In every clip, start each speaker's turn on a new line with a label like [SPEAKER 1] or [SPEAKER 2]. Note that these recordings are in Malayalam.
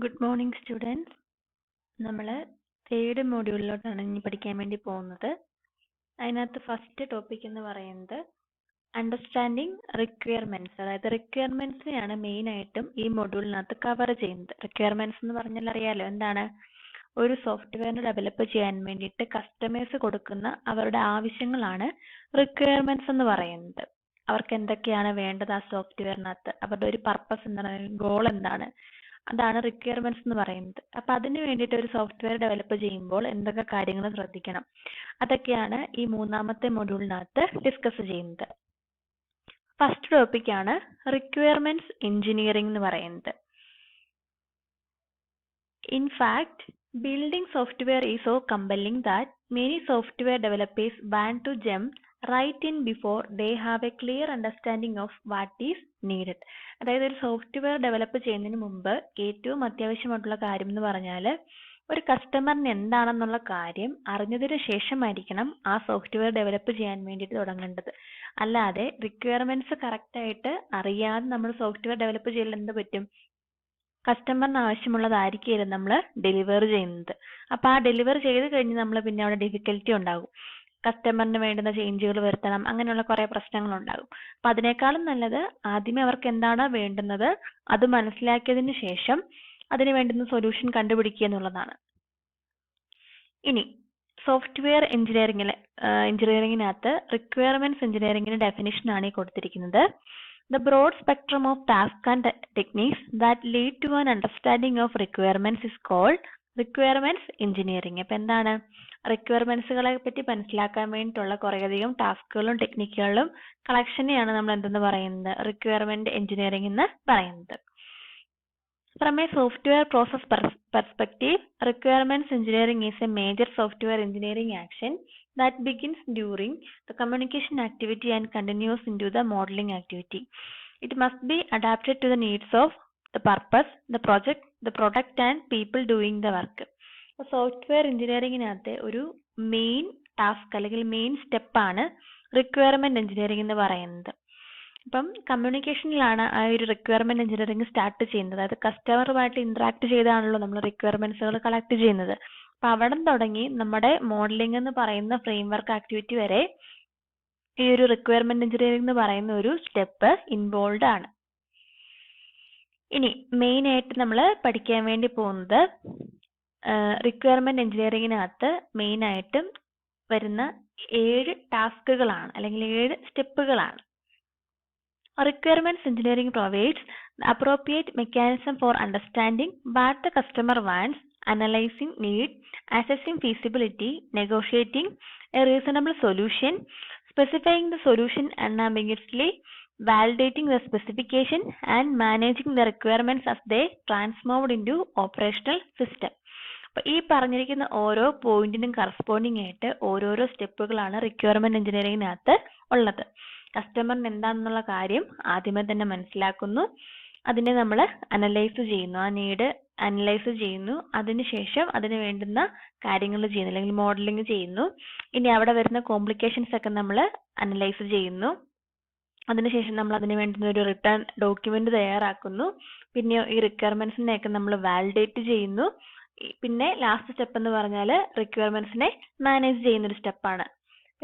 [SPEAKER 1] Good morning students. നമ്മൾ തേർഡ് മോഡ്യൂളിലോട്ടാണ് ഇനി പഠിക്കാൻ വേണ്ടി പോകുന്നത്. അതിനകത്ത് ഫസ്റ്റ് ടോപ്പിക് എന്ന് പറയുന്നത് അണ്ടർസ്റ്റാൻഡിങ് റിക്വയർമെന്റ്സ്. അതായത് റിക്വയർമെന്റ്സിനെയാണ് മെയിൻ ആയിട്ടും ഈ മൊഡ്യൂളിനകത്ത് കവർ ചെയ്യുന്നത്. റിക്വയർമെന്റ്സ് എന്ന് പറഞ്ഞാൽ അറിയാലോ എന്താണ്? ഒരു സോഫ്റ്റ്വെയറിന് ഡെവലപ്പ് ചെയ്യാൻ വേണ്ടിയിട്ട് കസ്റ്റമേഴ്സ് കൊടുക്കുന്ന അവരുടെ ആവശ്യങ്ങളാണ് റിക്വയർമെന്റ്സ് എന്ന് പറയുന്നത്. അവർക്ക് എന്തൊക്കെയാണ് വേണ്ടത് ആ സോഫ്റ്റ്വെയറിനകത്ത്, അവരുടെ ഒരു പർപ്പസ് എന്താണ്, ഗോൾ എന്താണ്, അതാണ് റിക്വയർമെന്റ്സ് എന്ന് പറയുന്നത്. അപ്പൊ അതിന് വേണ്ടിയിട്ട് ഒരു സോഫ്റ്റ്വെയർ ഡെവലപ്പ് ചെയ്യുമ്പോൾ എന്തൊക്കെ കാര്യങ്ങൾ ശ്രദ്ധിക്കണം, അതൊക്കെയാണ് ഈ മൂന്നാമത്തെ മൊഡ്യൂളിനകത്ത് ഡിസ്കസ് ചെയ്യുന്നത്. ഫസ്റ്റ് ടോപ്പിക് ആണ് റിക്വയർമെന്റ്സ് എഞ്ചിനീയറിംഗ് എന്ന് പറയുന്നത്. In fact, building software is so compelling that many software developers want to jump right in before they have a clear understanding of what is needed. അതായത് ഒരു സോഫ്റ്റ്വെയർ ഡെവലപ്പ് ചെയ്യുന്നതിന് മുമ്പ് ഏറ്റവും അത്യാവശ്യമായിട്ടുള്ള കാര്യം എന്ന് പറഞ്ഞാൽ ഒരു കസ്റ്റമറിന് എന്താണെന്നുള്ള കാര്യം അറിഞ്ഞതിന് ശേഷമായിരിക്കണം ആ സോഫ്റ്റ്വെയർ ഡെവലപ്പ് ചെയ്യാൻ വേണ്ടിയിട്ട് തുടങ്ങേണ്ടത്. അല്ലാതെ റിക്വയർമെന്റ്സ് കറക്റ്റ് ആയിട്ട് അറിയാതെ നമ്മൾ സോഫ്റ്റ്വെയർ ഡെവലപ്പ് ചെയ്യൽ എന്ത് പറ്റും? കസ്റ്റമറിന് ആവശ്യമുള്ളതായിരിക്കില്ല നമ്മൾ ഡെലിവർ ചെയ്യുന്നത്. അപ്പൊ ആ ഡെലിവർ ചെയ്ത് കഴിഞ്ഞ് നമ്മൾ പിന്നെ അവിടെ ഡിഫിക്കൽറ്റി ഉണ്ടാകും. കസ്റ്റമറിന് വേണ്ടുന്ന ചേഞ്ചുകൾ വരുത്തണം, അങ്ങനെയുള്ള കുറെ പ്രശ്നങ്ങൾ ഉണ്ടാകും. അപ്പൊ അതിനേക്കാളും നല്ലത് ആദ്യമേ അവർക്ക് എന്താണോ വേണ്ടുന്നത് അത് മനസ്സിലാക്കിയതിന് ശേഷം അതിന് വേണ്ടുന്ന സൊല്യൂഷൻ കണ്ടുപിടിക്കുക എന്നുള്ളതാണ്. ഇനി സോഫ്റ്റ്വെയർ എഞ്ചിനീയറിംഗിനകത്ത് റിക്വയർമെന്റ്സ് എഞ്ചിനീയറിംഗിന്റെ ഡെഫിനിഷൻ ആണ് ഈ കൊടുത്തിരിക്കുന്നത്. The broad spectrum of tasks and techniques that lead to an understanding of requirements is called requirements engineering. അപ്പോൾ എന്താണ്? റിക്വയർമെന്റ്സുകളെ പറ്റി മനസ്സിലാക്കാൻ വേണ്ടിയിട്ടുള്ള കുറേയധികം ടാസ്കുകളും ടെക്നിക്കുകളും കളക്ഷനെയാണ് നമ്മൾ എന്തെന്ന് പറയുന്നത്? റിക്വയർമെന്റ് എഞ്ചിനീയറിംഗ് എന്ന് പറയുന്നത്. From a software process perspective, requirements engineering is a major software engineering action that begins during the communication activity and continues into the modeling activity. It must be adapted to the needs of the purpose, the project, the product and people doing the work. Software എഞ്ചിനീയറിംഗിനകത്തെ ഒരു മെയിൻ ടാസ്ക് അല്ലെങ്കിൽ മെയിൻ സ്റ്റെപ്പാണ് റിക്വയർമെന്റ് എഞ്ചിനീയറിംഗ് എന്ന് പറയുന്നത്. ഇപ്പം കമ്മ്യൂണിക്കേഷനിലാണ് ആ ഒരു റിക്വയർമെന്റ് എഞ്ചിനീയറിംഗ് സ്റ്റാർട്ട് ചെയ്യുന്നത്. അതായത് കസ്റ്റമറുമായിട്ട് ഇന്ററാക്ട് ചെയ്താണല്ലോ നമ്മൾ റിക്വയർമെന്റ്സുകൾ കളക്ട് ചെയ്യുന്നത്. അപ്പൊ അവിടെ തുടങ്ങി നമ്മുടെ മോഡലിംഗ് എന്ന് പറയുന്ന ഫ്രെയിംവർക്ക് ആക്ടിവിറ്റി വരെ ഈ ഒരു റിക്വയർമെന്റ് എഞ്ചിനീയറിംഗ് എന്ന് പറയുന്ന ഒരു സ്റ്റെപ്പ് ഇൻവോൾവ് ആണ്. ഇനി മെയിൻ ആയിട്ട് നമ്മൾ പഠിക്കാൻ വേണ്ടി പോകുന്നത് റിക്വയർമെന്റ് എഞ്ചിനീയറിംഗിനകത്ത് മെയിൻ ആയിട്ടും വരുന്ന 7 ടാസ്കുകളാണ് അല്ലെങ്കിൽ 7 സ്റ്റെപ്പുകളാണ്. Requirements engineering provides the appropriate mechanism for understanding what the customer wants, analyzing need, assessing feasibility, negotiating a reasonable solution, specifying the solution unambiguously, validating the specification, and managing the requirements as they transformed into operational system. അപ്പോൾ ഈ പറഞ്ഞിരിക്കുന്ന ഓരോ പോയിന്റിനും കറസ്പോണ്ടിങ് ആയിട്ട് ഓരോരോ സ്റ്റെപ്പുകളാണ് റിക്വയർമെന്റ് എഞ്ചിനീയറിംഗിനകത്ത് ഉള്ളത്. കസ്റ്റമറിന് എന്താണെന്നുള്ള കാര്യം ആദ്യമേ തന്നെ മനസ്സിലാക്കുന്നു, അതിനെ നമ്മൾ അനലൈസ് ചെയ്യുന്നു, ആ നീഡ് അനലൈസ് ചെയ്യുന്നു, അതിനുശേഷം അതിന് വേണ്ടുന്ന കാര്യങ്ങൾ ചെയ്യുന്നു അല്ലെങ്കിൽ മോഡലിംഗ് ചെയ്യുന്നു. ഇനി അവിടെ വരുന്ന കോംപ്ലിക്കേഷൻസ് ഒക്കെ നമ്മൾ അനലൈസ് ചെയ്യുന്നു. അതിനുശേഷം നമ്മൾ അതിന് വേണ്ടുന്ന ഒരു റിട്ടേൺ ഡോക്യുമെന്റ് തയ്യാറാക്കുന്നു. പിന്നെ ഈ റിക്വയർമെന്റ്സിനെയൊക്കെ നമ്മൾ വാലിഡേറ്റ് ചെയ്യുന്നു. പിന്നെ ലാസ്റ്റ് സ്റ്റെപ്പ് എന്ന് പറഞ്ഞാൽ റിക്വയർമെന്റ്സിനെ മാനേജ് ചെയ്യുന്ന ഒരു സ്റ്റെപ്പാണ്.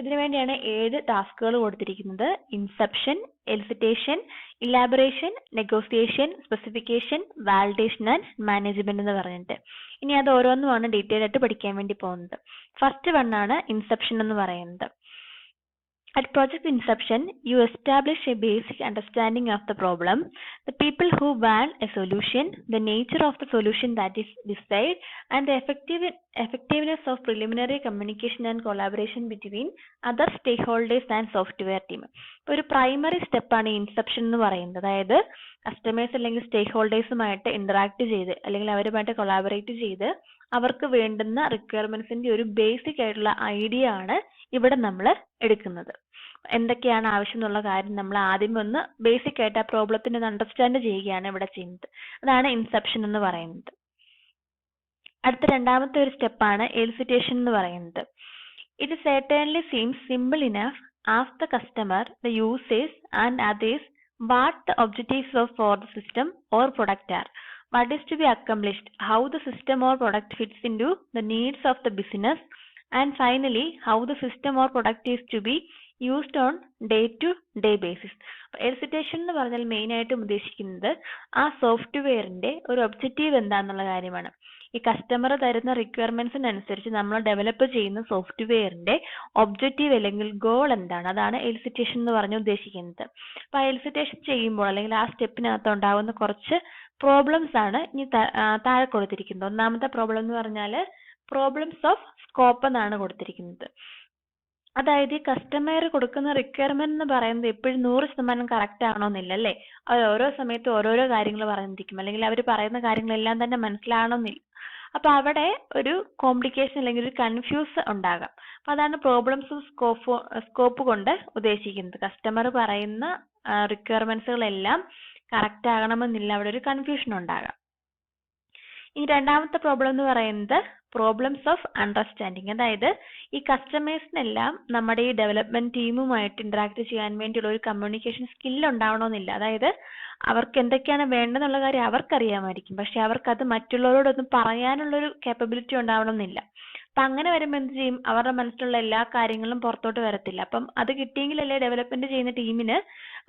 [SPEAKER 1] ഇതിനു വേണ്ടിയാണ് 7 ടാസ്കുകൾ കൊടുത്തിരിക്കുന്നത്. Inception, elicitation, elaboration, negotiation, specification, validation and management എന്ന് പറഞ്ഞിട്ട്. ഇനി അത് ഓരോന്നുമാണ് ഡീറ്റെയിൽ ആയിട്ട് പഠിക്കാൻ വേണ്ടി പോകുന്നത്. ഫസ്റ്റ് വൺ ആണ് ഇൻസെപ്ഷൻ എന്ന് പറയുന്നത്. At project inception, you establish a basic understanding of the problem, the people who want a solution, the nature of the solution that is desired, and the effectiveness of preliminary communication and collaboration between other stakeholders and software team. ഒരു പ്രൈമറി സ്റ്റെപ്പാണ് ഇൻസെപ്ഷൻ എന്ന് പറയുന്നത്. അതായത് കസ്റ്റമേഴ്സ് അല്ലെങ്കിൽ സ്റ്റേക്ക് ഹോൾഡേഴ്സുമായിട്ട് ഇന്ററാക്ട് ചെയ്ത് അല്ലെങ്കിൽ അവരുമായിട്ട് കൊളാബറേറ്റ് ചെയ്ത് അവർക്ക് വേണ്ടുന്ന റിക്വയർമെന്റ്സിന്റെ ഒരു ബേസിക് ആയിട്ടുള്ള ഐഡിയ ആണ് ഇവിടെ നമ്മൾ എടുക്കുന്നത്. എന്തൊക്കെയാണ് ആവശ്യം എന്നുള്ള കാര്യം നമ്മൾ ആദ്യം ഒന്ന് ബേസിക് ആയിട്ട് ആ പ്രോബ്ലത്തിന് ഒന്ന് അണ്ടർസ്റ്റാൻഡ് ചെയ്യുകയാണ് ഇവിടെ ചെയ്യുന്നത്. അതാണ് ഇൻസെപ്ഷൻ എന്ന് പറയുന്നത്. അടുത്ത രണ്ടാമത്തെ ഒരു സ്റ്റെപ്പാണ് എലിസിറ്റേഷൻ എന്ന് പറയുന്നത്. It certainly seems simple enough. Ask the customer, the users and others what the objectives for the system or product are. what is to be accomplished, how the system or product fits into the needs of the business, and finally how the system or product is to be used on day to day basis. എൽസിറ്റേഷൻ എന്ന് പറഞ്ഞാൽ മെയിൻ ആയിട്ടും ഉദ്ദേശിക്കുന്നത് ആ സോഫ്റ്റ്വെയറിന്റെ ഒരു ഒബ്ജക്റ്റീവ് എന്താണെന്നുള്ള കാര്യമാണ്. ഈ കസ്റ്റമർ തരുന്ന റിക്വയർമെന്റ്സിനനുസരിച്ച് നമ്മൾ ഡെവലപ്പ് ചെയ്യുന്ന സോഫ്റ്റ്വെയറിന്റെ ഒബ്ജക്റ്റീവ് അല്ലെങ്കിൽ ഗോൾ എന്താണ്, അതാണ് എൽസിറ്റേഷൻ എന്ന് പറഞ്ഞ് ഉദ്ദേശിക്കുന്നത്. അപ്പൊ എൽസിറ്റേഷൻ ചെയ്യുമ്പോൾ അല്ലെങ്കിൽ ആ സ്റ്റെപ്പിനകത്ത് ഉണ്ടാകുന്ന കുറച്ച് പ്രോബ്ലംസ് ആണ് ഇനി താഴെ കൊടുത്തിരിക്കുന്നത്. ഒന്നാമത്തെ പ്രോബ്ലം എന്ന് പറഞ്ഞാൽ പ്രോബ്ലംസ് ഓഫ് സ്കോപ്പ് എന്നാണ് കൊടുത്തിരിക്കുന്നത്. അതായത് ഈ കസ്റ്റമർ കൊടുക്കുന്ന റിക്വയർമെന്റ് എന്ന് പറയുന്നത് എപ്പോഴും 100% കറക്റ്റ് ആണോന്നില്ല അല്ലേ. അവർ ഓരോ സമയത്ത് ഓരോരോ കാര്യങ്ങൾ പറഞ്ഞിരിക്കും, അല്ലെങ്കിൽ അവർ പറയുന്ന കാര്യങ്ങളെല്ലാം തന്നെ മനസ്സിലാവണമെന്നില്ല. അപ്പൊ അവിടെ ഒരു കോംപ്ലിക്കേഷൻ അല്ലെങ്കിൽ ഒരു കൺഫ്യൂസ് ഉണ്ടാകാം. അപ്പൊ അതാണ് പ്രോബ്ലംസ് ഓഫ് സ്കോപ്പ് കൊണ്ട് ഉദ്ദേശിക്കുന്നത്. കസ്റ്റമർ പറയുന്ന റിക്വയർമെന്റ്സുകളെല്ലാം കറക്റ്റ് ആകണമെന്നില്ല, അവിടെ ഒരു കൺഫ്യൂഷൻ ഉണ്ടാകാം. ഈ രണ്ടാമത്തെ പ്രോബ്ലം എന്ന് പറയുന്നത് പ്രോബ്ലംസ് ഓഫ് അണ്ടർസ്റ്റാൻഡിങ്. അതായത് ഈ കസ്റ്റമേഴ്സിനെല്ലാം നമ്മുടെ ഈ ഡെവലപ്മെന്റ് ടീമുമായിട്ട് ഇന്ററാക്ട് ചെയ്യാൻ വേണ്ടിയുള്ള ഒരു കമ്മ്യൂണിക്കേഷൻ സ്കിൽ ഉണ്ടാവണമെന്നില്ല. അതായത് അവർക്ക് എന്തൊക്കെയാണ് വേണ്ടതെന്നുള്ള കാര്യം അവർക്കറിയാമായിരിക്കും, പക്ഷെ അവർക്കത് മറ്റുള്ളവരോടൊന്നും പറയാനുള്ളൊരു കേപ്പബിലിറ്റി ഉണ്ടാവണമെന്നില്ല. അപ്പൊ അങ്ങനെ വരുമ്പോൾ എന്ത് ചെയ്യും, അവരുടെ മനസ്സിലുള്ള എല്ലാ കാര്യങ്ങളും പുറത്തോട്ട് വരത്തില്ല. അപ്പം അത് കിട്ടിയെങ്കിലല്ലേ ഡെവലപ്മെന്റ് ചെയ്യുന്ന ടീമിന്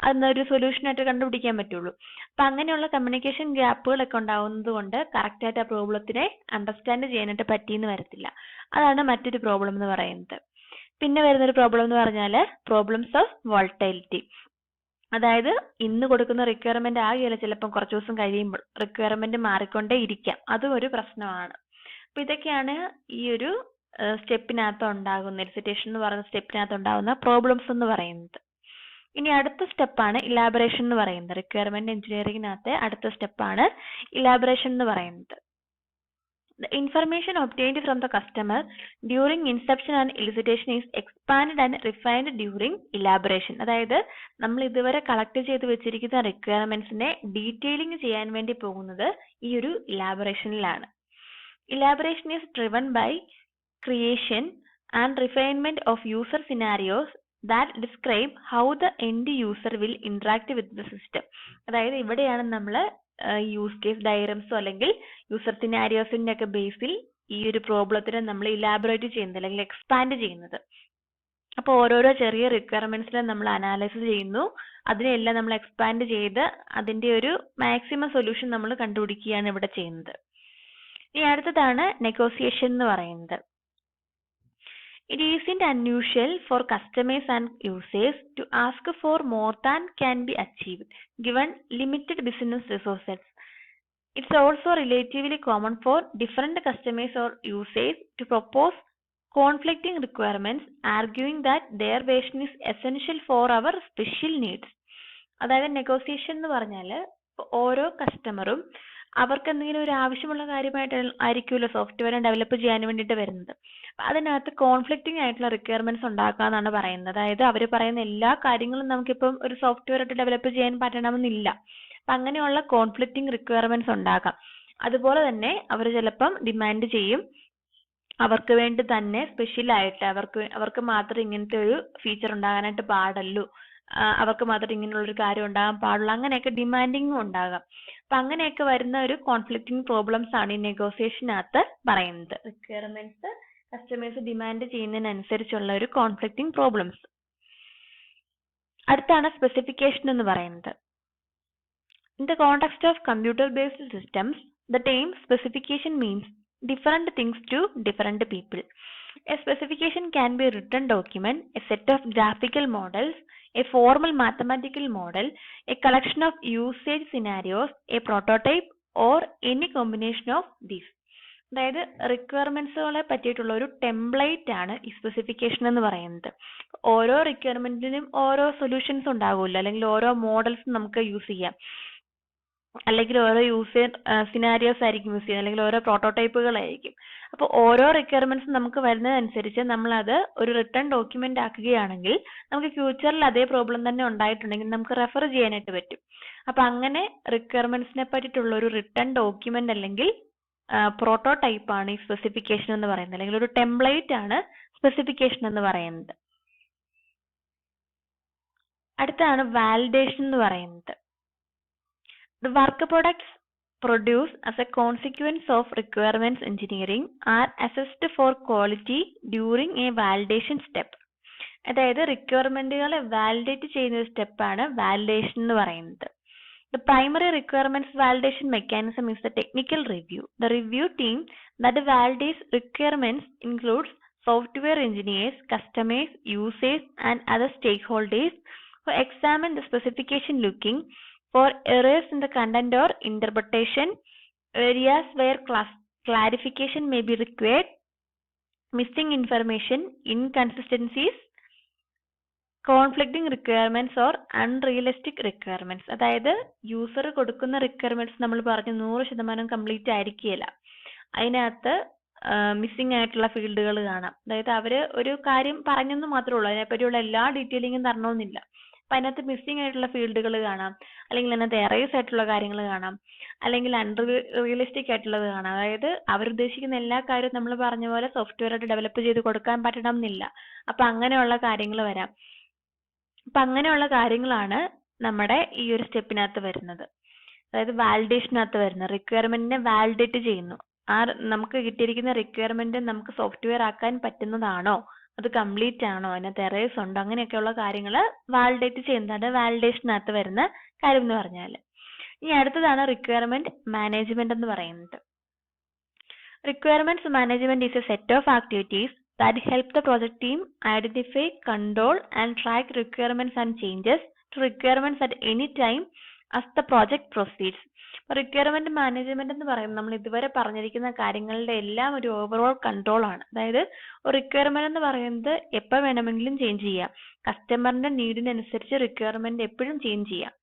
[SPEAKER 1] അതിനൊരു സൊല്യൂഷൻ ആയിട്ട് കണ്ടുപിടിക്കാൻ പറ്റുള്ളൂ. അപ്പൊ അങ്ങനെയുള്ള കമ്മ്യൂണിക്കേഷൻ ഗ്യാപ്പുകളൊക്കെ ഉണ്ടാവുന്നത് കൊണ്ട് കറക്റ്റ് ആയിട്ട് ആ പ്രോബ്ലത്തിനെ അണ്ടർസ്റ്റാൻഡ് ചെയ്യാനായിട്ട് പറ്റിയെന്ന് വരത്തില്ല. അതാണ് മറ്റൊരു പ്രോബ്ലം എന്ന് പറയുന്നത്. പിന്നെ വരുന്നൊരു പ്രോബ്ലം എന്ന് പറഞ്ഞാൽ പ്രോബ്ലംസ് ഓഫ് വോൾട്ടൈലിറ്റി. അതായത് ഇന്ന് കൊടുക്കുന്ന റിക്വയർമെന്റ് ആകില്ല, ചിലപ്പം കുറച്ച് ദിവസം കഴിയുമ്പോൾ റിക്വയർമെന്റ് മാറിക്കൊണ്ടേ ഇരിക്കാം, അതും ഒരു പ്രശ്നമാണ്. അപ്പൊ ഇതൊക്കെയാണ് ഈ ഒരു സ്റ്റെപ്പിനകത്ത് ഉണ്ടാകുന്ന എൽസിറ്റേഷൻ എന്ന് പറയുന്ന സ്റ്റെപ്പിനകത്ത് ഉണ്ടാകുന്ന പ്രോബ്ലംസ് എന്ന് പറയുന്നത്. ഇനി അടുത്ത സ്റ്റെപ്പാണ് ഇലാബറേഷൻ എന്ന് പറയുന്നത്. റിക്വയർമെന്റ് എഞ്ചിനീയറിംഗിനകത്തെ അടുത്ത സ്റ്റെപ്പാണ് ഇലാബറേഷൻ എന്ന് പറയുന്നത്. The information obtained from the customer during inception and elicitation is expanded and refined during elaboration. അതായത് നമ്മൾ ഇതുവരെ കളക്ട് ചെയ്ത് വെച്ചിരിക്കുന്ന റിക്വയർമെന്റ്സിനെ ഡീറ്റെയിലിംഗ് ചെയ്യാൻ വേണ്ടി പോകുന്നത് ഈ ഒരു ഇലാബറേഷനിലാണ്. Elaboration is driven by creation and refinement of user scenarios that describe how the end user will interact with the system. അതായത് ഇവിടെയാണ് നമ്മൾ യൂസ് കേസ് ഡയഗ്രംസോ അല്ലെങ്കിൽ യൂസർ സിനാരിയോസിന്റെ ഒക്കെ ബേസിൽ ഈ ഒരു പ്രോബ്ലത്തിനെ നമ്മൾ ഇലാബറേറ്റ് ചെയ്യുന്നത് അല്ലെങ്കിൽ എക്സ്പാൻഡ് ചെയ്യുന്നത്. അപ്പോൾ ഓരോരോ ചെറിയ റിക്വയർമെന്റ്സിനെ നമ്മൾ അനാലിസിസ് ചെയ്യുന്നു, അതിനെല്ലാം നമ്മൾ എക്സ്പാൻഡ് ചെയ്ത് അതിന്റെ ഒരു മാക്സിമം സൊല്യൂഷൻ നമ്മൾ കണ്ടുപിടിക്കുകയാണ് ഇവിടെ ചെയ്യുന്നത്. ഇനി അടുത്തതാണ് നെഗോസിയേഷൻ എന്ന് പറയുന്നത്. It isn't unusual for customers and users to ask for more than can be achieved given limited business resources. It's also relatively common for different customers or users to propose conflicting requirements, arguing that their version is essential for our special needs. അതായത് നെഗോസിയേഷൻ എന്ന് പറഞ്ഞാൽ ഓരോ കസ്റ്റമറും അവർക്ക് എന്തെങ്കിലും ഒരു ആവശ്യമുള്ള കാര്യമായിട്ട് ആയിരിക്കുമല്ലോ സോഫ്റ്റ്വെയർ ഡെവലപ്പ് ചെയ്യാൻ വേണ്ടിയിട്ട് വരുന്നത്. അതിനകത്ത് കോൺഫ്ലിക്റ്റിംഗ് ആയിട്ടുള്ള റിക്വയർമെന്റ്സ് ഉണ്ടാക്കുക എന്നാണ് പറയുന്നത്. അതായത് അവർ പറയുന്ന എല്ലാ കാര്യങ്ങളും നമുക്കിപ്പം ഒരു സോഫ്റ്റ്വെയർ ആയിട്ട് ഡെവലപ്പ് ചെയ്യാൻ പറ്റണമെന്നില്ല. അപ്പൊ അങ്ങനെയുള്ള കോൺഫ്ലിക്റ്റിംഗ് റിക്വയർമെന്റ്സ് ഉണ്ടാക്കാം. അതുപോലെ തന്നെ അവർ ചിലപ്പം ഡിമാൻഡ് ചെയ്യും അവർക്ക് വേണ്ടി തന്നെ സ്പെഷ്യൽ ആയിട്ട് അവർക്ക് മാത്രം ഇങ്ങനത്തെ ഒരു ഫീച്ചർ ഉണ്ടാകാനായിട്ട് പാടല്ലോ, അവർക്ക് മാത്രം ഇങ്ങനെയുള്ളൊരു കാര്യം ഉണ്ടാകാൻ പാടുള്ളൂ, അങ്ങനെയൊക്കെ ഡിമാൻഡിങ്ങും ഉണ്ടാകാം. അപ്പൊ അങ്ങനെയൊക്കെ വരുന്ന ഒരു കോൺഫ്ലിക്റ്റിംഗ് പ്രോബ്ലംസ് ആണ് ഈ നെഗോസിയേഷനകത്ത് പറയുന്നത്. റിക്വയർമെന്റ്സ് കസ്റ്റമേഴ്സ് ഡിമാൻഡ് ചെയ്യുന്നതിനനുസരിച്ചുള്ള ഒരു കോൺഫ്ലിക്റ്റിംഗ് പ്രോബ്ലംസ്. അടുത്താണ് സ്പെസിഫിക്കേഷൻ എന്ന് പറയുന്നത്. In the context of computer-based systems, the term specification means different things to different people. A specification can be a written document, a set of graphical models, a formal mathematical model, a collection of usage scenarios, a prototype, or any combination of these. അതായത് റിക്വയർമെന്റ്സുകളെ പറ്റിയിട്ടുള്ള ഒരു ടെംപ്ലേറ്റ് ആണ് ഈ സ്പെസിഫിക്കേഷൻ എന്ന് പറയുന്നത്. ഓരോ റിക്വയർമെന്റിനും ഓരോ സൊല്യൂഷൻസ് ഉണ്ടാകുമല്ലോ, അല്ലെങ്കിൽ ഓരോ മോഡൽസ് നമുക്ക് യൂസ് ചെയ്യാം, അല്ലെങ്കിൽ ഓരോ യൂസർ സിനാരിയോസ് ആയിരിക്കും യൂസ് ചെയ്യുന്നത്, അല്ലെങ്കിൽ ഓരോ പ്രോട്ടോടൈപ്പുകളായിരിക്കും. അപ്പോൾ ഓരോ റിക്വയർമെന്റ്സും നമുക്ക് വരുന്നതനുസരിച്ച് നമ്മൾ അത് ഒരു റിട്ടേൺ ഡോക്യുമെന്റ് ആക്കുകയാണെങ്കിൽ നമുക്ക് ഫ്യൂച്ചറിൽ അതേ പ്രോബ്ലം തന്നെ ഉണ്ടായിട്ടുണ്ടെങ്കിൽ നമുക്ക് റെഫർ ചെയ്യാനായിട്ട് പറ്റും. അപ്പൊ അങ്ങനെ റിക്വയർമെന്റ്സിനെ പറ്റിയിട്ടുള്ള ഒരു റിട്ടേൺ ഡോക്യുമെന്റ് അല്ലെങ്കിൽ പ്രോട്ടോടൈപ്പ് ആണ് ഈ സ്പെസിഫിക്കേഷൻ എന്ന് പറയുന്നത്, അല്ലെങ്കിൽ ഒരു ടെംപ്ലേറ്റ് ആണ് സ്പെസിഫിക്കേഷൻ എന്ന് പറയുന്നത്. അടുത്താണ് വാലിഡേഷൻ എന്ന് പറയുന്നത്. The work products produced as a consequence of requirements engineering are assessed for quality during a validation step. അതായത് റിക്വയർമെന്റുകളെ വാലിഡേറ്റ് ചെയ്യുന്ന ഒരു സ്റ്റെപ്പാണ് വാലിഡേഷൻ എന്ന് പറയുന്നത്. The primary requirements validation mechanism is the technical review. The review team that validates requirements includes software engineers, customers, users, and other stakeholders who examine the specification looking for errors in the content or interpretation, areas where clarification may be required, missing information, inconsistencies, conflicting requirements or unrealistic requirements. അതായത് യൂസർ കൊടുക്കുന്ന റിക്വയർമെന്റ്സ് നമ്മൾ പറഞ്ഞു 100% കംപ്ലീറ്റ് ആയിരിക്കുകയില്ല. അതിനകത്ത് മിസ്സിംഗ് ആയിട്ടുള്ള ഫീൽഡുകൾ കാണാം. അതായത് അവര് ഒരു കാര്യം പറഞ്ഞെന്ന് മാത്രമേ ഉള്ളൂ, അതിനെപ്പറ്റിയുള്ള എല്ലാ ഡീറ്റെയിലിങ്ങും തരണമെന്നില്ല. അപ്പൊ അതിനകത്ത് മിസ്സിംഗ് ആയിട്ടുള്ള ഫീൽഡുകൾ കാണാം, അല്ലെങ്കിൽ അതിനകത്ത് എറേഴ്സ് ആയിട്ടുള്ള കാര്യങ്ങൾ കാണാം, അല്ലെങ്കിൽ അൺറിയലിസ്റ്റിക് ആയിട്ടുള്ളത് കാണാം. അതായത് അവരുദ്ദേശിക്കുന്ന എല്ലാ കാര്യവും നമ്മൾ പറഞ്ഞ പോലെ സോഫ്റ്റ്വെയർ ആയിട്ട് ഡെവലപ്പ് ചെയ്ത് കൊടുക്കാൻ പറ്റണം എന്നില്ല. അപ്പൊ അങ്ങനെയുള്ള കാര്യങ്ങൾ വരാം. അപ്പൊ അങ്ങനെയുള്ള കാര്യങ്ങളാണ് നമ്മുടെ ഈ ഒരു സ്റ്റെപ്പിനകത്ത് വരുന്നത്. അതായത് വാലിഡേഷനകത്ത് വരുന്നത് റിക്വയർമെന്റിനെ വാലിഡേറ്റ് ചെയ്യുന്നു. നമുക്ക് കിട്ടിയിരിക്കുന്ന റിക്വയർമെന്റ് നമുക്ക് സോഫ്റ്റ്വെയർ ആക്കാൻ പറ്റുന്നതാണോ, അത് കംപ്ലീറ്റ് ആണോ, അതിനകത്ത് എറേഴ്സ് ഉണ്ടോ, അങ്ങനെയൊക്കെയുള്ള കാര്യങ്ങൾ വാലിഡേറ്റ് ചെയ്യുന്നതാണ് വാലിഡേഷനകത്ത് വരുന്ന കാര്യം എന്ന് പറഞ്ഞാൽ. ഇനി അടുത്തതാണ് റിക്വയർമെന്റ് മാനേജ്മെന്റ് എന്ന് പറയുന്നത്. Requirements management is a set of activities that help the project team identify, control, and track requirements and changes to requirements at any time as the project proceeds. Requirement management എന്ന് പറയുന്നത് നമ്മൾ ഇതുവരെ പറഞ്ഞിരിക്കുന്ന കാര്യങ്ങളുടെ എല്ലാം ഒരു ഓവറോൾ കൺട്രോൾ ആണ്. അതായത് ഒരു റിക്വയർമെന്റ് എന്ന് പറയുന്നത് എപ്പോൾ വേണമെങ്കിലും ചേഞ്ച് ചെയ്യാം. കസ്റ്റമറിന്റെ നീഡിനനുസരിച്ച് റിക്വയർമെന്റ് എപ്പോഴും ചേഞ്ച് ചെയ്യാം.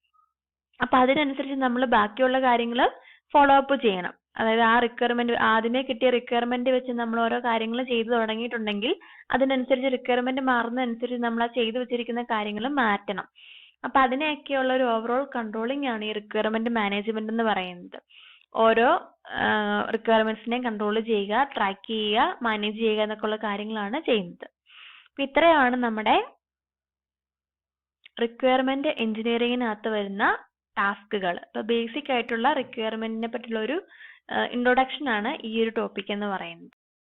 [SPEAKER 1] അപ്പൊ അതിനനുസരിച്ച് നമ്മൾ ബാക്കിയുള്ള കാര്യങ്ങൾ ഫോളോ അപ്പ് ചെയ്യണം. അതായത് ആ റിക്വയർമെന്റ് ആദ്യമേ കിട്ടിയ റിക്വയർമെന്റ് വെച്ച് നമ്മൾ ഓരോ കാര്യങ്ങൾ ചെയ്തു തുടങ്ങിയിട്ടുണ്ടെങ്കിൽ അതിനനുസരിച്ച് റിക്വയർമെന്റ് മാറുന്നതനുസരിച്ച് നമ്മൾ ആ ചെയ്തു വെച്ചിരിക്കുന്ന കാര്യങ്ങൾ മാറ്റണം. അപ്പൊ അതിനെയൊക്കെയുള്ള ഒരു ഓവറോൾ കൺട്രോളിംഗ് ആണ് ഈ റിക്വയർമെന്റ് മാനേജ്മെന്റ് എന്ന് പറയുന്നത്. ഓരോ റിക്വയർമെന്റ്സിനെ കൺട്രോൾ ചെയ്യുക, ട്രാക്ക് ചെയ്യുക, മാനേജ് ചെയ്യുക എന്നൊക്കെയുള്ള കാര്യങ്ങളാണ് ചെയ്യുന്നത്. അപ്പൊ ഇത്രയാണ് നമ്മുടെ റിക്വയർമെന്റ് എഞ്ചിനീയറിംഗിനകത്ത് വരുന്ന ടാസ്കുകൾ. അപ്പൊ ബേസിക് ആയിട്ടുള്ള റിക്വയർമെന്റിനെ പറ്റിയുള്ള ഒരു ഇൻട്രൊഡക്ഷൻ ആണ് ഈ ഒരു ടോപ്പിക് എന്ന് പറയുന്നത്.